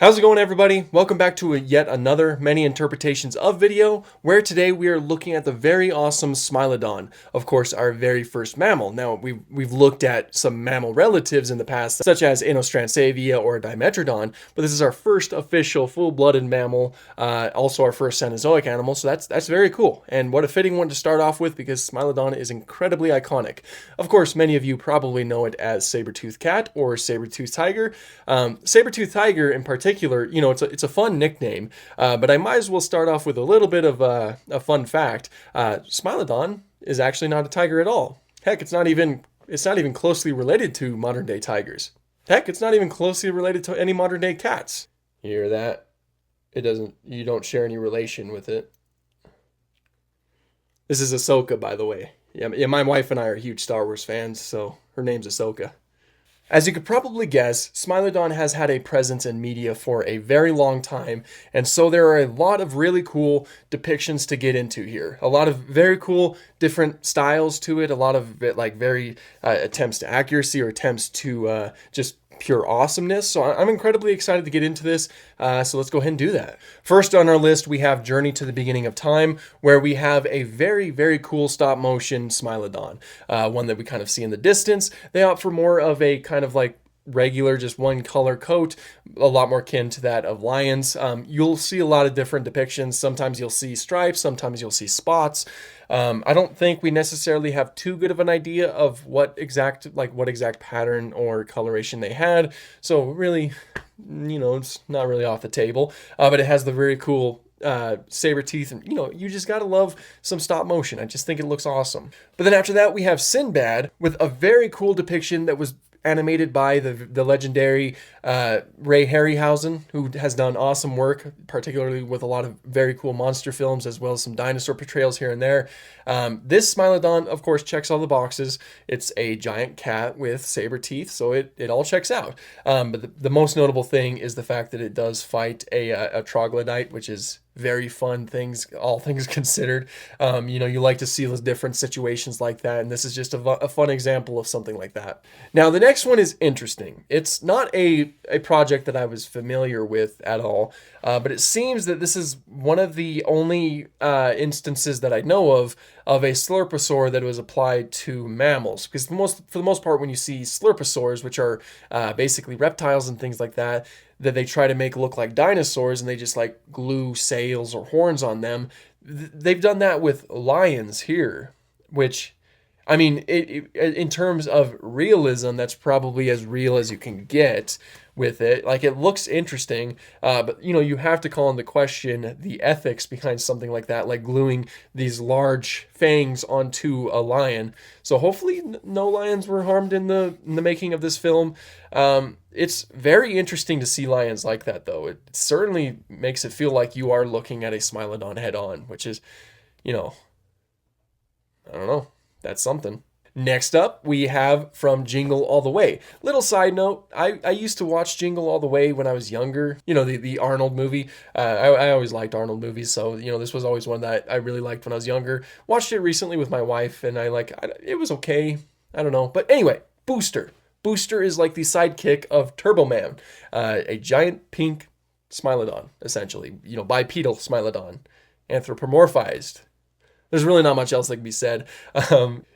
How's it going, everybody? Welcome back to yet another many interpretations of video, where today we are looking at the very awesome Smilodon, of course our very first mammal. Now we've looked at some mammal relatives in the past, such as Inostransavia or Dimetrodon, but this is our first official full-blooded mammal, also our first Cenozoic animal, so that's very cool. And what a fitting one to start off with, because Smilodon is incredibly iconic. Of course, many of you probably know it as saber-toothed cat or saber-toothed tiger. Saber-toothed tiger in particular, it's a fun nickname, but I might as well start off with a little bit of a fun fact. Smilodon is actually not a tiger at all. Heck, it's not even closely related to modern day tigers. Heck, it's not even closely related to any modern day cats. You hear that? You don't share any relation with it. This is Ahsoka, by the way. Yeah, my wife and I are huge Star Wars fans, so her name's Ahsoka. As you could probably guess, Smilodon has had a presence in media for a very long time, and so there are a lot of really cool depictions to get into here. A lot of very cool different styles to it, a lot of very attempts to accuracy or attempts to just pure awesomeness. So I'm incredibly excited to get into this, so let's go ahead and do that. First on our list, we have Journey to the Beginning of Time, where we have a very, very cool stop motion Smilodon, one that we kind of see in the distance. They opt for more of a kind of like regular, just one color coat, a lot more kin to that of lions. You'll see a lot of different depictions. Sometimes you'll see stripes, sometimes you'll see spots. I don't think we necessarily have too good of an idea of what exact pattern or coloration they had. So really, it's not really off the table, but it has the very cool saber teeth, and you just gotta love some stop motion. I just think it looks awesome. But then after that, we have Sinbad with a very cool depiction that was animated by the legendary Ray Harryhausen, who has done awesome work, particularly with a lot of very cool monster films, as well as some dinosaur portrayals here and there. This Smilodon, of course, checks all the boxes. It's a giant cat with saber teeth, so it all checks out. But the most notable thing is the fact that it does fight a troglodyte, which is very fun things, all things considered. You like to see those different situations like that, and this is just a fun example of something like that. Now, the next one is interesting. It's not a project that I was familiar with at all, but it seems that this is one of the only instances that I know of a slurposaur that was applied to mammals. Because for the most part, when you see slurposaurs, which are basically reptiles and things like that they try to make look like dinosaurs, and they just like glue sails or horns on them. They've done that with lions here, which, I mean, in terms of realism, that's probably as real as you can get with it. Like, it looks interesting, but you have to call into question the ethics behind something like that, like gluing these large fangs onto a lion. So hopefully no lions were harmed in the making of this film. It's very interesting to see lions like that, though. It certainly makes it feel like you are looking at a Smilodon head on, which is, I don't know. That's something. Next up, we have from Jingle All the Way. Little side note, I used to watch Jingle All the Way when I was younger. The Arnold movie. I always liked Arnold movies, so, this was always one that I really liked when I was younger. Watched it recently with my wife, and it was okay. I don't know. But anyway, Booster. Booster is like the sidekick of Turbo Man, a giant pink Smilodon, essentially. Bipedal Smilodon, anthropomorphized. There's really not much else that can be said.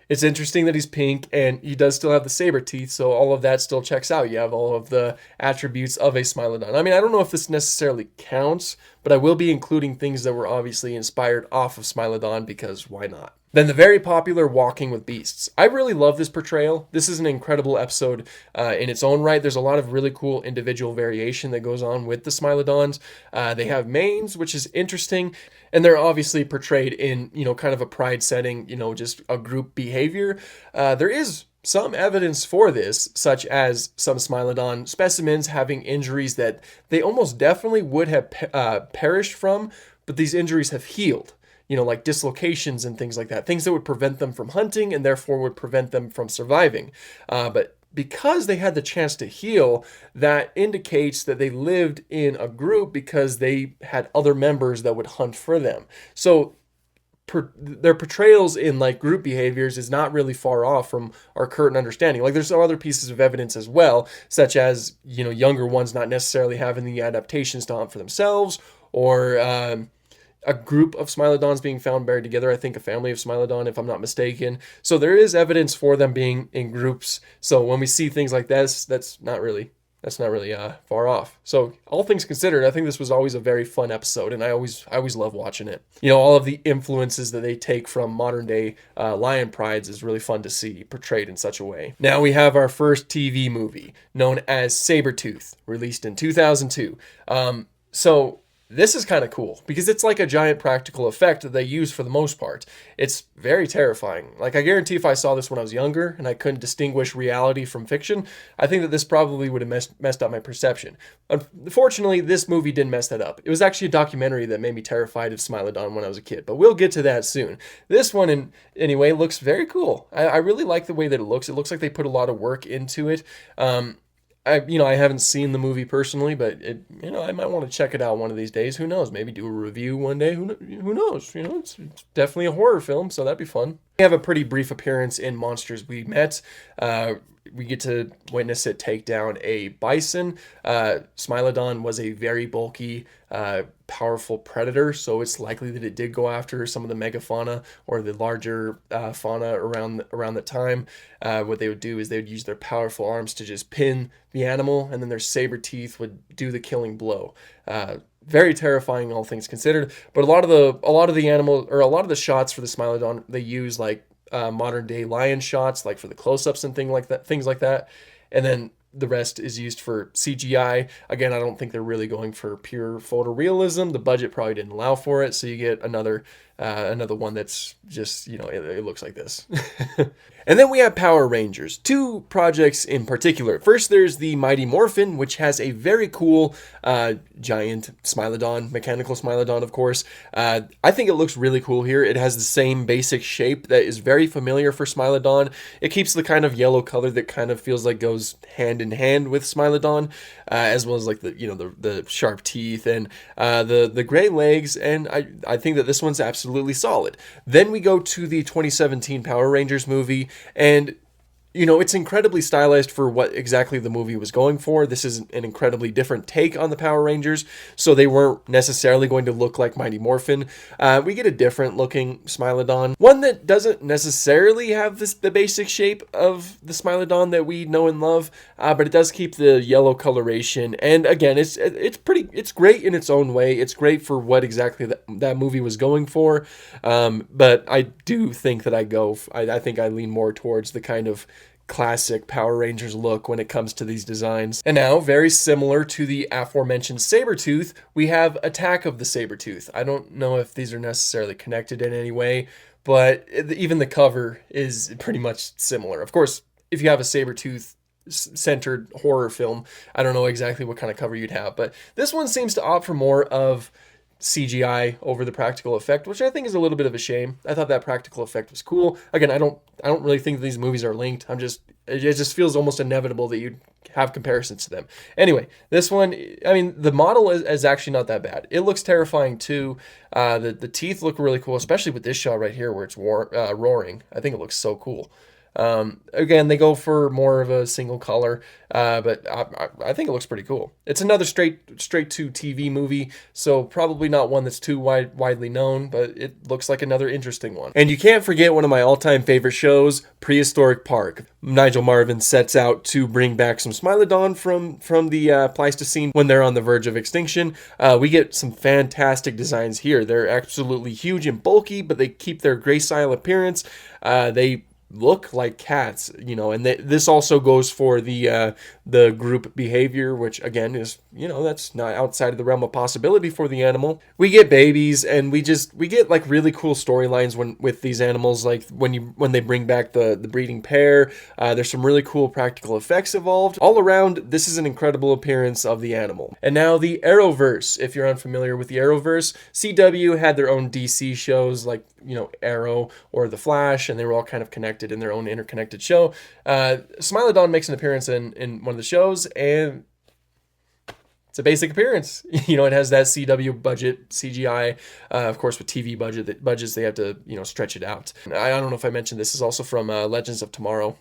It's interesting that he's pink, and he does still have the saber teeth, so all of that still checks out. You have all of the attributes of a Smilodon. I mean, I don't know if this necessarily counts, but I will be including things that were obviously inspired off of Smilodon, because why not? Then the very popular Walking with Beasts. I really love this portrayal. This is an incredible episode in its own right. There's a lot of really cool individual variation that goes on with the Smilodons. They have manes, which is interesting, and they're obviously portrayed in, kind of a pride setting, just a group behavior. There is some evidence for this, such as some Smilodon specimens having injuries that they almost definitely would have perished from, but these injuries have healed. Like dislocations and things like that. Things that would prevent them from hunting and therefore would prevent them from surviving. But because they had the chance to heal, that indicates that they lived in a group because they had other members that would hunt for them. So their portrayals in like group behaviors is not really far off from our current understanding. Like there's some other pieces of evidence as well, such as younger ones not necessarily having the adaptations to hunt for themselves, or a group of Smilodons being found buried together. I think a family of Smilodon, if I'm not mistaken. So there is evidence for them being in groups. So when we see things like this, that's not really far off. So all things considered, I think this was always a very fun episode, and I always love watching it. All of the influences that they take from modern day lion prides is really fun to see portrayed in such a way. Now we have our first TV movie, known as Sabretooth, released in 2002. So this is kind of cool because it's like a giant practical effect that they use for the most part. It's very terrifying. Like, I guarantee if I saw this when I was younger and I couldn't distinguish reality from fiction, I think that this probably would have messed up my perception. Unfortunately, this movie didn't mess that up. It was actually a documentary that made me terrified of Smilodon when I was a kid, but we'll get to that soon. This one, anyway, looks very cool. I really like the way that it looks. It looks like they put a lot of work into it. I haven't seen the movie personally, but I might want to check it out one of these days. Who knows? Maybe do a review one day. Who knows? It's definitely a horror film, so that'd be fun. We have a pretty brief appearance in Monsters We Met. We get to witness it take down a bison. Smilodon was a very bulky, powerful predator, so it's likely that it did go after some of the megafauna or the larger fauna around the time. What they would do is they would use their powerful arms to just pin the animal, and then their saber teeth would do the killing blow. Very terrifying, all things considered. But a lot of the shots for the Smilodon, they use like modern day lion shots, like for the close-ups and things like that. And then the rest is used for CGI. Again, I don't think they're really going for pure photorealism. The budget probably didn't allow for it, so you get another one that's just, it looks like this. And then we have Power Rangers, two projects in particular. First, there's the Mighty Morphin, which has a very cool giant Smilodon, mechanical Smilodon, of course. I think it looks really cool here. It has the same basic shape that is very familiar for Smilodon. It keeps the kind of yellow color that kind of feels like goes hand in hand with Smilodon, as well as like the sharp teeth and the gray legs. And I think that this one's absolutely solid. Then we go to the 2017 Power Rangers movie. And it's incredibly stylized for what exactly the movie was going for. This is an incredibly different take on the Power Rangers, so they weren't necessarily going to look like Mighty Morphin. We get a different looking Smilodon, one that doesn't necessarily have the basic shape of the Smilodon that we know and love, but it does keep the yellow coloration. And again, it's great in its own way. It's great for what exactly that movie was going for. But I do think that I think I lean more towards the kind of classic Power Rangers look when it comes to these designs. And now, very similar to the aforementioned Sabretooth, we have Attack of the Sabretooth. I don't know if these are necessarily connected in any way, but even the cover is pretty much similar. Of course, if you have a Sabretooth centered horror film, I don't know exactly what kind of cover you'd have, but this one seems to opt for more of CGI over the practical effect, which I think is a little bit of a shame. I thought that practical effect was cool. Again, I don't really think these movies are linked. It just feels almost inevitable that you'd have comparisons to them. Anyway, this one, I mean, the model is actually not that bad. It looks terrifying too. The teeth look really cool, especially with this shot right here where it's roaring. I think it looks so cool. Again, they go for more of a single color, but I think it looks pretty cool. It's another straight to TV movie, so probably not one that's too widely known, but it looks like another interesting one. And you can't forget one of my all-time favorite shows, Prehistoric Park. Nigel Marven sets out to bring back some Smilodon from the Pleistocene when they're on the verge of extinction. We get some fantastic designs here. They're absolutely huge and bulky, but they keep their gracile appearance. They look like cats, and this also goes for the group behavior, which again is, that's not outside of the realm of possibility for the animal. We get babies, and we get like really cool storylines with these animals, like when they bring back the breeding pair. There's some really cool practical effects involved. All around, this is an incredible appearance of the animal. And now the Arrowverse. If you're unfamiliar with the Arrowverse, CW had their own DC shows like Arrow or The Flash, and they were all kind of connected in their own interconnected show. Smilodon makes an appearance in one of the shows, and it's a basic appearance. It has that CW budget, CGI, of course with TV budgets they have to stretch it out. I don't know if I mentioned this is also from Legends of Tomorrow.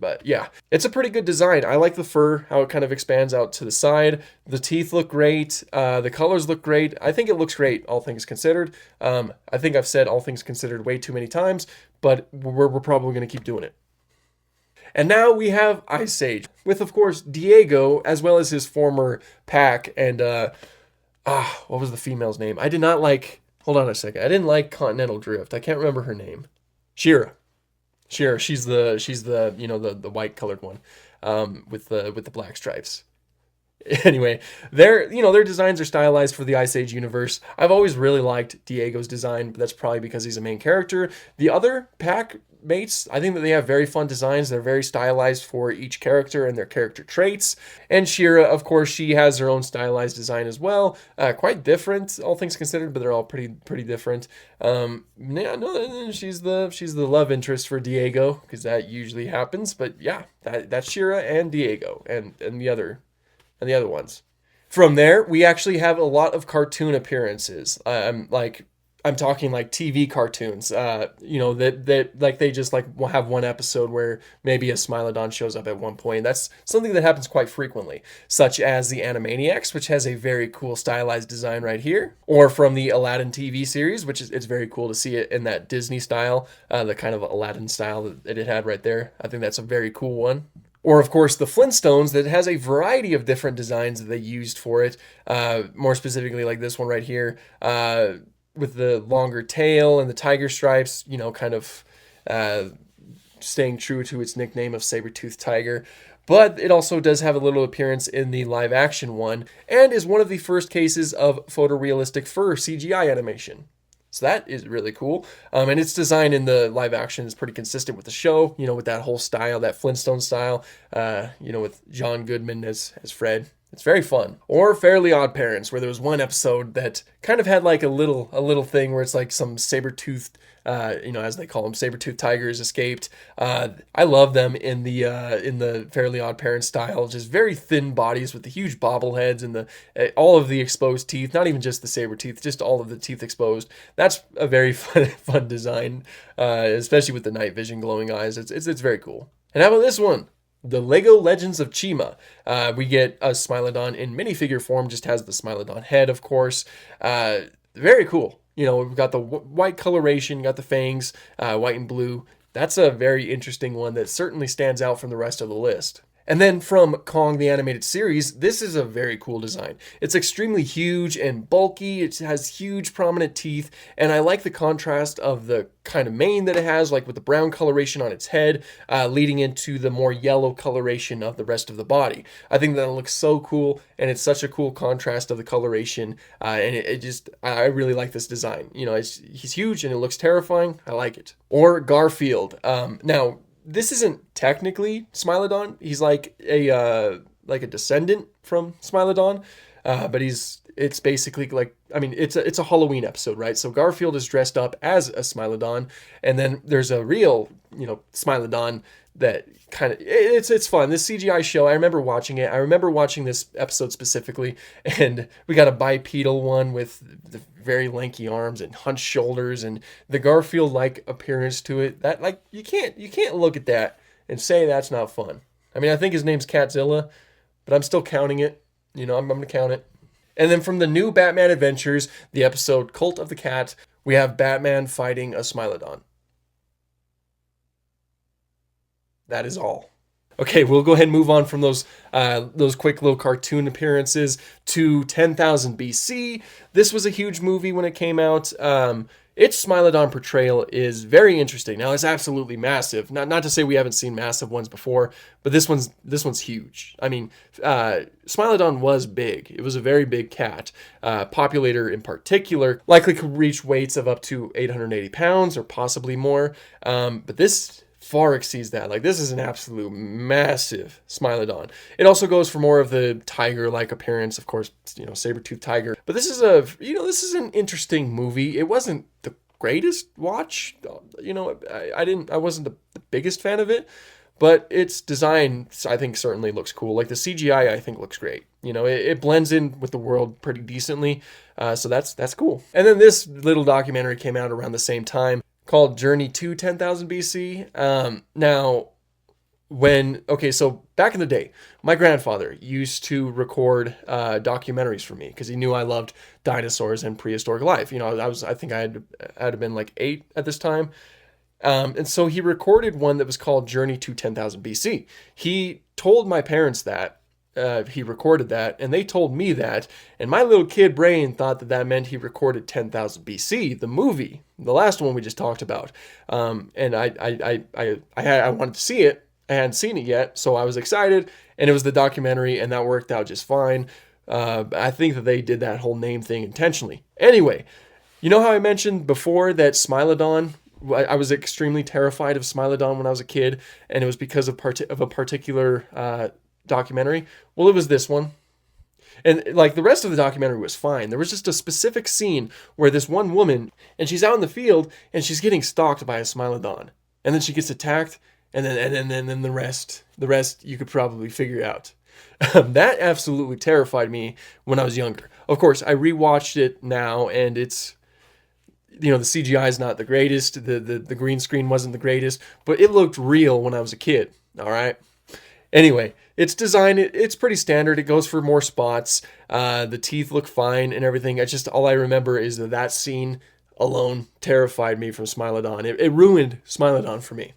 But yeah, it's a pretty good design. I like the fur, how it kind of expands out to the side. The teeth look great. The colors look great. I think it looks great, all things considered. I think I've said all things considered way too many times, but we're probably going to keep doing it. And now we have Ice Age, with of course Diego, as well as his former pack, and what was the female's name? I did not like, hold on a second, I didn't like Continental Drift. I can't remember her name. Shira. She's the white colored one, with the black stripes. Anyway, their designs are stylized for the Ice Age universe. I've always really liked Diego's design, but that's probably because he's a main character. The other pack mates, I think that they have very fun designs. They're very stylized for each character and their character traits. And Shira, of course, she has her own stylized design as well. Quite different, all things considered, but they're all pretty different. Yeah, no, she's the love interest for Diego, because that usually happens. But yeah, that's Shira and Diego and the other ones. From there, we actually have a lot of cartoon appearances. I'm talking like TV cartoons. That like they just like will have one episode where maybe a Smilodon shows up at one point. That's something that happens quite frequently, such as the Animaniacs, which has a very cool stylized design right here, or from the Aladdin TV series, which it's very cool to see it in that Disney style, the kind of Aladdin style that it had right there. I think that's a very cool one. Or, of course, the Flintstones, that has a variety of different designs that they used for it. More specifically, like this one right here, with the longer tail and the tiger stripes, kind of staying true to its nickname of saber-toothed tiger. But it also does have a little appearance in the live-action one, and is one of the first cases of photorealistic fur CGI animation. So that is really cool. And its design in the live action is pretty consistent with the show, with that whole style, that Flintstone style, with John Goodman as Fred. It's very fun. Or Fairly Odd Parents, where there was one episode that kind of had like a little thing where it's like some saber-toothed, as they call them, saber-toothed tigers escaped. I love them in the Fairly Odd Parents style, just very thin bodies with the huge bobbleheads and all of the exposed teeth, not even just the saber teeth, just all of the teeth exposed. That's a very fun design, especially with the night vision glowing eyes. It's very cool. And how about this one? The Lego Legends of Chima. We get a Smilodon in minifigure form, just has the Smilodon head, of course. Very cool. We've got the white coloration, got the fangs, white and blue. That's a very interesting one that certainly stands out from the rest of the list. And then from Kong the Animated Series, this is a very cool design. It's extremely huge and bulky. It has huge prominent teeth, and I like the contrast of the kind of mane that it has, like with the brown coloration on its head, leading into the more yellow coloration of the rest of the body. I think that it looks so cool, and it's such a cool contrast of the coloration, and I really like this design. He's huge and it looks terrifying. I like it. Or Garfield. Now, this isn't technically Smilodon. He's like a descendant from Smilodon, but it's basically like, it's a Halloween episode, right? So Garfield is dressed up as a Smilodon, and then there's a real, Smilodon that kind of, it's fun. This CGI show, I remember watching it. I remember watching this episode specifically, and we got a bipedal one with the very lanky arms and hunched shoulders, and the Garfield-like appearance to it. That, like, you can't look at that and say that's not fun. I think his name's Catzilla, but I'm still counting it. I'm going to count it. And then from the new Batman Adventures, the episode Cult of the Cat, we have Batman fighting a Smilodon. That is all. Okay, we'll go ahead and move on from those quick little cartoon appearances to 10,000 BC. This was a huge movie when it came out. Its Smilodon portrayal is very interesting. Now, it's absolutely massive. Not to say we haven't seen massive ones before, but this one's huge. Smilodon was big. It was a very big cat. Populator in particular likely could reach weights of up to 880 pounds or possibly more. But this far exceeds that. Like, this is an absolute massive Smilodon. It also goes for more of the tiger-like appearance, of course, saber-toothed tiger. But this is an interesting movie. It wasn't the greatest watch. I wasn't the biggest fan of it, but its design, I think, certainly looks cool. Like the CGI, I think looks great. You know, it blends in with the world pretty decently, so that's cool. And then this little documentary came out around the same time called Journey to 10,000 BC. Now, okay, so back in the day, my grandfather used to record documentaries for me because he knew I loved dinosaurs and prehistoric life. You know, I think had been like 8 at this time. And so he recorded one that was called Journey to 10,000 BC. He told my parents that he recorded that, and they told me that, and my little kid brain thought that that meant he recorded 10,000 BC, the movie, the last one we just talked about. And I wanted to see it. I hadn't seen it yet, so I was excited, and it was the documentary, and that worked out just fine. I think that they did that whole name thing intentionally. Anyway, you know how I mentioned before that Smilodon, I was extremely terrified of Smilodon when I was a kid, and it was because of a particular documentary? Well, it was this one. And like the rest of the documentary was fine. There was just a specific scene where this one woman, and she's out in the field, and she's getting stalked by a Smilodon. And then she gets attacked, and then the rest you could probably figure out. That absolutely terrified me when I was younger. Of course, I rewatched it now, and it's, you know, the CGI is not the greatest. The green screen wasn't the greatest, but it looked real when I was a kid. All right. Anyway, its design, it's pretty standard. It goes for more spots. The teeth look fine and everything. All I remember is that scene alone terrified me from Smilodon. It ruined Smilodon for me.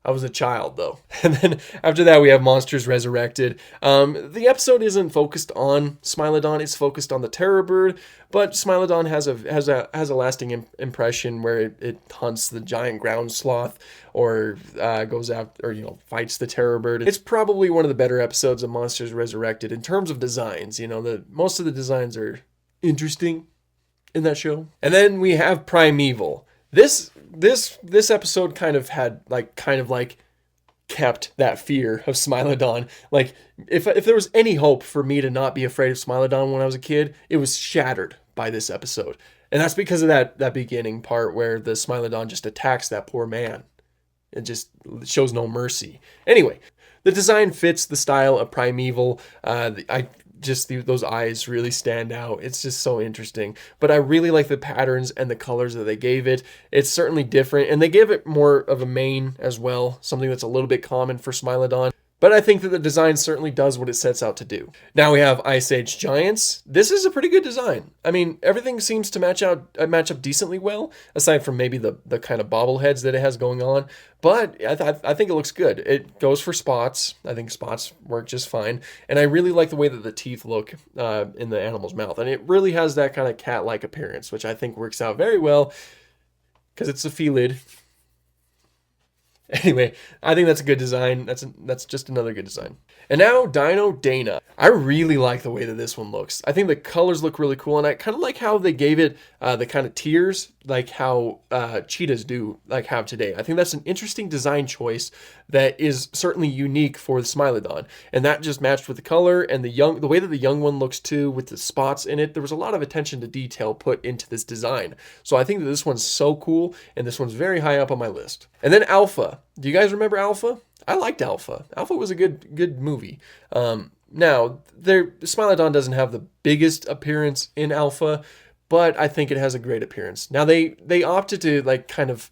I was a child, though. And then after that, we have Monsters Resurrected. The episode isn't focused on Smilodon. It's focused on the terror bird. But Smilodon has a lasting impression where it hunts the giant ground sloth or goes after, or, you know, fights the terror bird. It's probably one of the better episodes of Monsters Resurrected in terms of designs. You know, most of the designs are interesting in that show. And then we have Primeval. This episode kind of kept that fear of Smilodon. Like, if there was any hope for me to not be afraid of Smilodon when I was a kid, it was shattered by this episode. And that's because of that beginning part where the Smilodon just attacks that poor man. It just shows no mercy. Anyway, the design fits the style of Primeval. Those eyes really stand out. It's just so interesting. But I really like the patterns and the colors that they gave it. It's certainly different. And they gave it more of a mane as well, something that's a little bit common for Smilodon. But I think that the design certainly does what it sets out to do. Now we have Ice Age Giants. This is a pretty good design. I mean, everything seems to match up decently well, aside from maybe the kind of bobbleheads that it has going on. But I think it looks good. It goes for spots. I think spots work just fine. And I really like the way that the teeth look in the animal's mouth. And it really has that kind of cat-like appearance, which I think works out very well because it's a felid. Anyway, I think that's a good design. That's just another good design. And now Dino Dana. I really like the way that this one looks. I think the colors look really cool, and I kind of like how they gave it the kind of tears, like how cheetahs do, like have today. I think that's an interesting design choice that is certainly unique for the Smilodon, and that just matched with the color and the way that the young one looks too, with the spots in it. There was a lot of attention to detail put into this design, so I think that this one's so cool, and this one's very high up on my list. And then Alpha. Do you guys remember Alpha? I liked Alpha. Alpha was a good movie. Now, Smilodon doesn't have the biggest appearance in Alpha, but I think it has a great appearance. Now, they opted to like kind of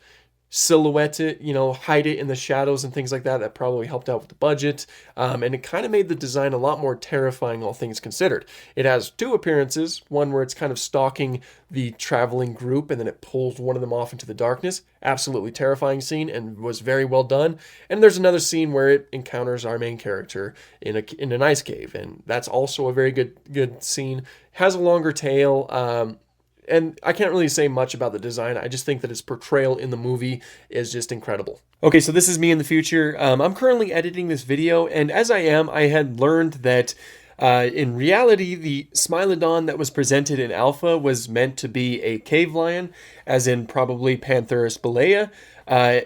silhouette it, you know, hide it in the shadows and things like that. That probably helped out with the budget. And it kind of made the design a lot more terrifying, all things considered. It has 2 appearances, one where it's kind of stalking the traveling group and then it pulls one of them off into the darkness. Absolutely terrifying scene and was very well done. And there's another scene where it encounters our main character in an ice cave, and that's also a very good scene. Has a longer tail. And I can't really say much about the design. I just think that its portrayal in the movie is just incredible. Okay, so this is me in the future. I'm currently editing this video, and as I had learned that in reality, the Smilodon that was presented in Alpha was meant to be a cave lion, as in probably Pantherus balea.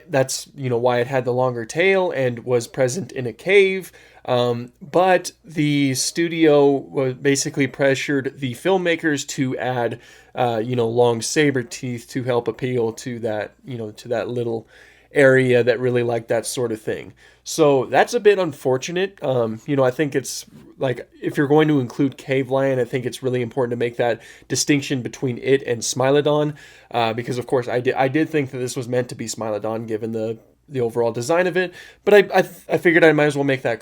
That's, you know, why it had the longer tail and was present in a cave. But the studio basically pressured the filmmakers to add, long saber teeth to help appeal to that, to that little area that really like that sort of thing. So that's a bit unfortunate. I think it's like if you're going to include Cave Lion, I think it's really important to make that distinction between it and Smilodon, because of course I did think that this was meant to be Smilodon given the overall design of it, but I figured I might as well make that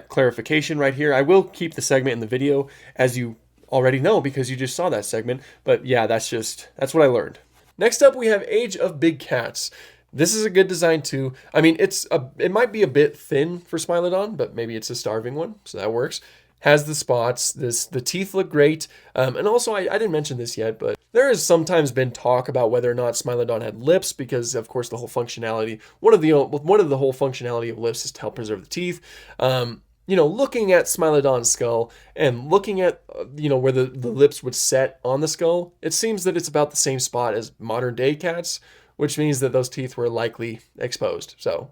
clarification right here. I will keep the segment in the video, as you already know because you just saw that segment. But yeah, that's what I learned. Next up, we have Age of Big Cats. This is a good design too. I mean, it might be a bit thin for Smilodon, but maybe it's a starving one, so that works. Has the spots. The teeth look great, and also I didn't mention this yet, but there has sometimes been talk about whether or not Smilodon had lips, because of course the whole functionality, one of the whole functionality of lips is to help preserve the teeth. Looking at Smilodon's skull and looking at where the lips would set on the skull, it seems that it's about the same spot as modern day cats, which means that those teeth were likely exposed. So,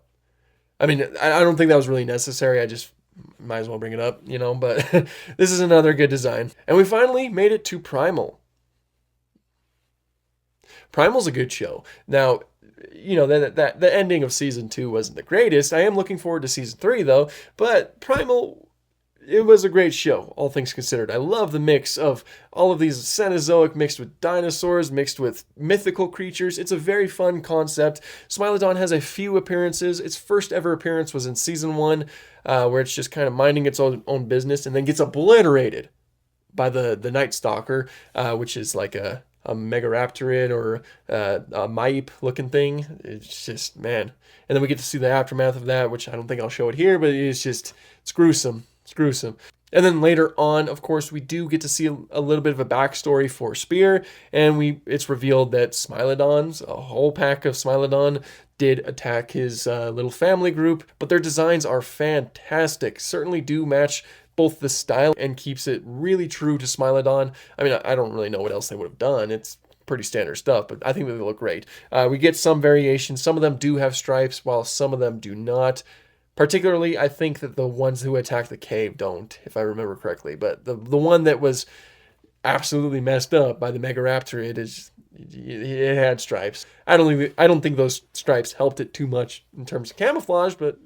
I mean, I don't think that was really necessary. I just might as well bring it up, but this is another good design. And we finally made it to Primal. Primal's a good show. Now, that the ending of season 2 wasn't the greatest. I am looking forward to season 3 though, but Primal, it was a great show, all things considered. I love the mix of all of these Cenozoic mixed with dinosaurs, mixed with mythical creatures. It's a very fun concept. Smilodon has a few appearances. Its first ever appearance was in season 1, where it's just kind of minding its own business and then gets obliterated by the Night Stalker, which is like a Megaraptorid or a Maipe looking thing. It's just, man. And then we get to see the aftermath of that, which I don't think I'll show it here, but it's gruesome. It's gruesome. And then later on, of course, we do get to see a little bit of a backstory for Spear, and it's revealed that a whole pack of Smilodon did attack his little family group, but their designs are fantastic. Certainly do match both the style and keeps it really true to Smilodon. I mean, I don't really know what else they would have done. It's pretty standard stuff, but I think that they look great. We get some variations. Some of them do have stripes, while some of them do not. Particularly, I think that the ones who attack the cave don't, if I remember correctly. But the one that was absolutely messed up by the Megaraptor, it had stripes. I don't think those stripes helped it too much in terms of camouflage, but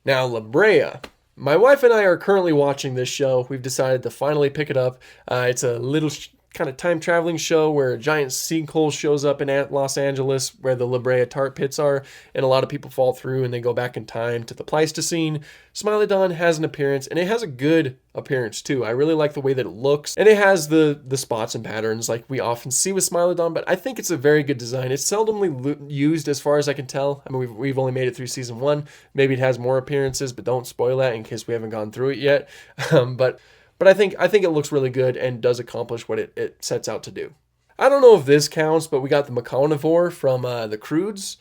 Now, La Brea. My wife and I are currently watching this show. We've decided to finally pick it up. It's a little kind of time-traveling show where a giant sinkhole shows up in Los Angeles where the La Brea tar pits are, and a lot of people fall through and they go back in time to the Pleistocene. Smilodon has an appearance, and it has a good appearance too. I really like the way that it looks, and it has the spots and patterns like we often see with Smilodon, but I think it's a very good design. It's seldomly used as far as I can tell. I mean, we've only made it through season 1. Maybe it has more appearances, but don't spoil that in case we haven't gone through it yet. But I think it looks really good and does accomplish what it sets out to do. I don't know if this counts, but we got the Meconivore from the Crudes.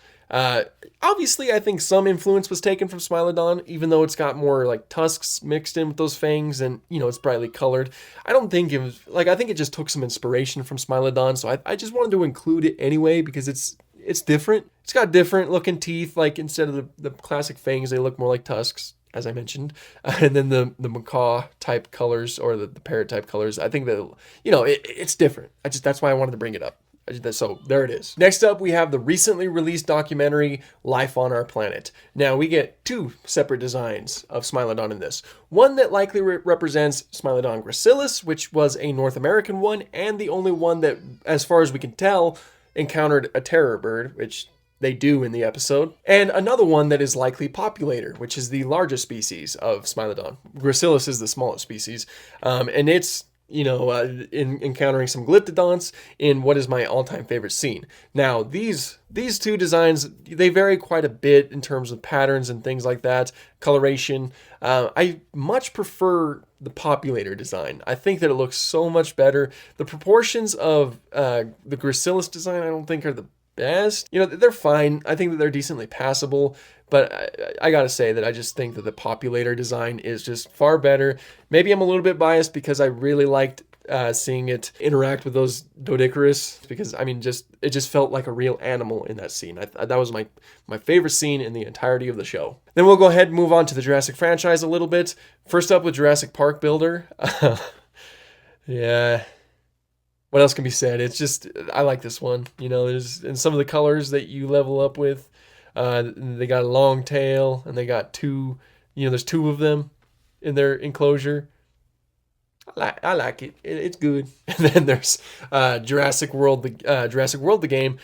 Obviously, I think some influence was taken from Smilodon, even though it's got more like tusks mixed in with those fangs and, it's brightly colored. I don't think it was, I think it just took some inspiration from Smilodon, so I just wanted to include it anyway because it's different. It's got different looking teeth, like instead of the classic fangs, they look more like tusks, as I mentioned. And then the macaw type colors or the parrot type colors, I think that, it's different. That's why I wanted to bring it up. So there it is. Next up, we have the recently released documentary, Life on Our Planet. Now, we get 2 separate designs of Smilodon in this. One that likely represents Smilodon gracilis, which was a North American one, and the only one that, as far as we can tell, encountered a terror bird, which they do in the episode. And another one that is likely Populator, which is the largest species of Smilodon. Gracilis is the smallest species. And it's encountering some glyptodonts in what is my all-time favorite scene. Now, these 2 designs, they vary quite a bit in terms of patterns and things like that, coloration. I much prefer the Populator design. I think that it looks so much better. The proportions of the Gracilis design I don't think are the best. They're fine. I think that they're decently passable, but I gotta say that I just think that the Populator design is just far better. Maybe I'm a little bit biased because I really liked seeing it interact with those Doedicurus, because it just felt like a real animal in that scene. That was my favorite scene in the entirety of the show. Then we'll go ahead and move on to the Jurassic franchise a little bit. First up with Jurassic Park Builder. Yeah. What else can be said? It's just, I like this one. There's, and some of the colors that you level up with, They got a long tail, and they got two. There's two of them in their enclosure. I like it. It's good. And then there's Jurassic World, the game,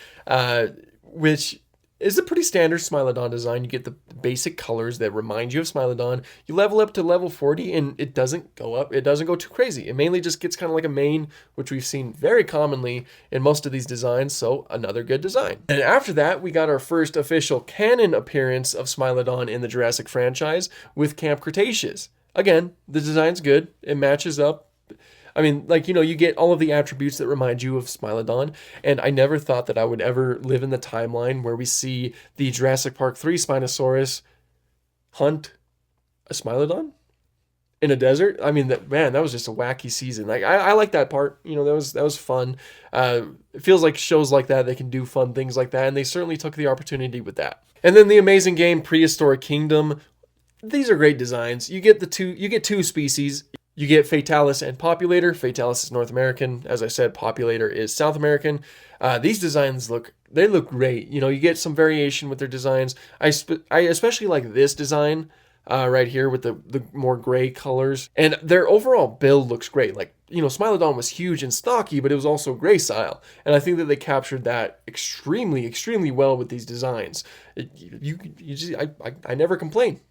which is a pretty standard Smilodon design. You get the basic colors that remind you of Smilodon. You level up to level 40, and it doesn't go up. It doesn't go too crazy. It mainly just gets kind of like a main, which we've seen very commonly in most of these designs. So another good design. And after that, we got our first official canon appearance of Smilodon in the Jurassic franchise with Camp Cretaceous. Again, the design's good. It matches up. I mean, like, you get all of the attributes that remind you of Smilodon. And I never thought that I would ever live in the timeline where we see the Jurassic Park 3 Spinosaurus hunt a Smilodon in a desert. I mean, that was just a wacky season. Like, I like that part. That was fun. It feels like shows like that, they can do fun things like that. And they certainly took the opportunity with that. And then the amazing game Prehistoric Kingdom. These are great designs. You get two species. You get Fatalis and Populator. Fatalis is North American. As I said, Populator is South American. These designs look great. You get some variation with their designs. I especially like this design right here with the more gray colors. And their overall build looks great. Like, Smilodon was huge and stocky, but it was also gray style. And I think that they captured that extremely, extremely well with these designs. I never complain.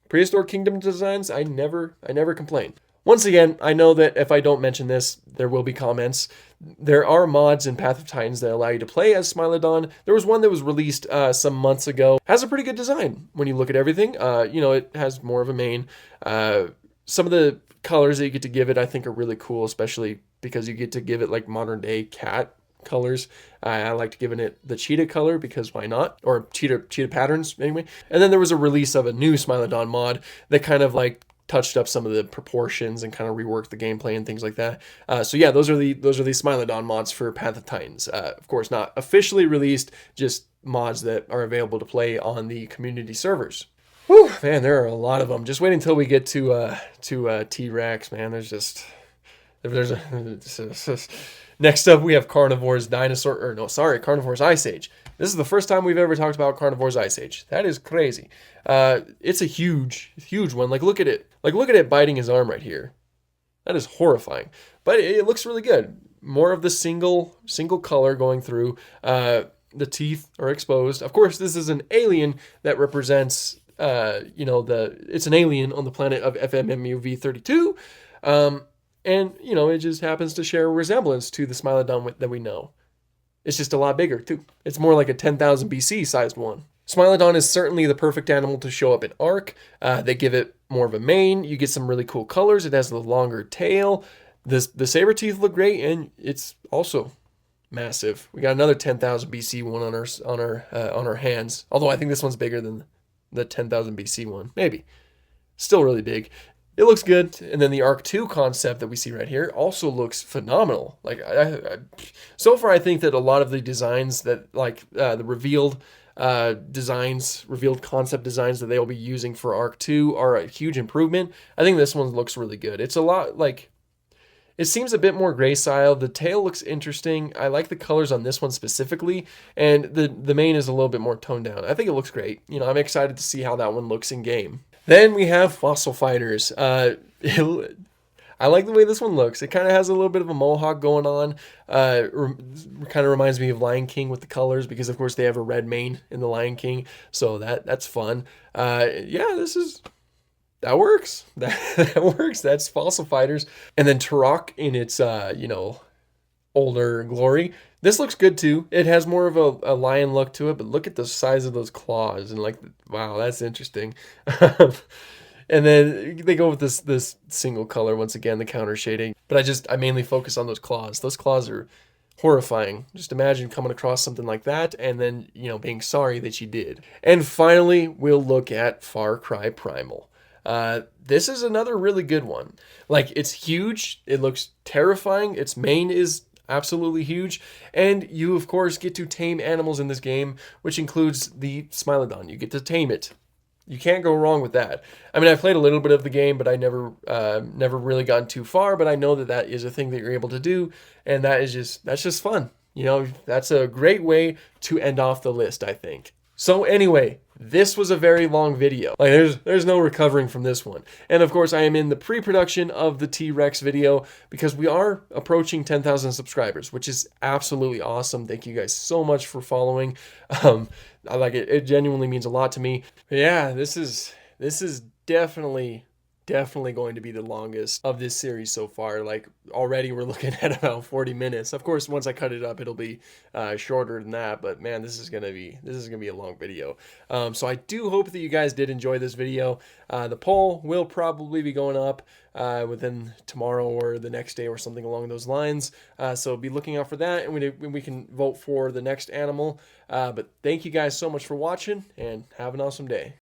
Prehistoric Kingdom designs, I never complain. Once again, I know that if I don't mention this, there will be comments. There are mods in Path of Titans that allow you to play as Smilodon. There was one that was released some months ago. Has a pretty good design when you look at everything. It has more of a mane. Some of the colors that you get to give it, I think, are really cool, especially because you get to give it like modern day cat colors. I liked giving it the cheetah color because why not? Or cheetah patterns anyway. And then there was a release of a new Smilodon mod that kind of like touched up some of the proportions and kind of reworked the gameplay and things like that. So yeah, those are the Smilodon mods for Path of Titans. Of course, not officially released, just mods that are available to play on the community servers. Whew, man, there are a lot of them. Just wait until we get to T-Rex, man. Next up, we have Carnivore's Carnivore's Ice Age. This is the first time we've ever talked about Carnivore's Ice Age. That is crazy. It's a huge one. Like, look at it. Look at it biting his arm right here. That is horrifying. But it looks really good. More of the single color going through. The teeth are exposed. Of course, this is an alien that represents, it's an alien on the planet of FMMU V32. And, it just happens to share a resemblance to the Smilodon that we know. It's just a lot bigger, too. It's more like a 10,000 BC sized one. Smilodon is certainly the perfect animal to show up in Ark. They give it more of a mane. You get some really cool colors. It has the longer tail. The saber teeth look great, and it's also massive. We got another 10,000 BC one on our hands. Although I think this one's bigger than the 10,000 BC one. Maybe. Still really big. It looks good. And then the Arc 2 concept that we see right here also looks phenomenal. Like, so far, I think that a lot of the designs that, like, the revealed concept designs that they will be using for Arc 2 are a huge improvement. I think this one looks really good. It's a lot, like, it seems a bit more gray style. The tail looks interesting. I like the colors on this one specifically. And the mane is a little bit more toned down. I think it looks great. I'm excited to see how that one looks in game. Then we have Fossil Fighters. I like the way this one looks. It kind of has a little bit of a mohawk going on. Kind of reminds me of Lion King with the colors because, of course, they have a red mane in the Lion King. So that's fun. That works. That works. That's Fossil Fighters. And then Turok in its, older glory. This looks good too. It has more of a lion look to it, but look at the size of those claws and wow, that's interesting. And then they go with this single color once again, the counter shading. But I mainly focus on those claws. Those claws are horrifying. Just imagine coming across something like that and then, being sorry that you did. And finally, we'll look at Far Cry Primal. This is another really good one. Like, it's huge. It looks terrifying. Its mane is absolutely huge. And you, of course, get to tame animals in this game, which includes the Smilodon. You get to tame it. You can't go wrong with that. I mean, I played a little bit of the game, but I never really gotten too far. But I know that is a thing that you're able to do, and that's just fun. That's a great way to end off the list, I think. So anyway, this was a very long video. Like there's no recovering from this one. And of course, I am in the pre-production of the T-Rex video because we are approaching 10,000 subscribers, which is absolutely awesome. Thank you guys so much for following. I like it. It genuinely means a lot to me. But yeah, this is definitely going to be the longest of this series so far. Like already we're looking at about 40 minutes. Of course, once I cut it up, it'll be shorter than that, but man, this is gonna be a long video. So I do hope that you guys did enjoy this video. The poll will probably be going up within tomorrow or the next day or something along those lines, so be looking out for that, and we can vote for the next animal. But thank you guys so much for watching, and have an awesome day.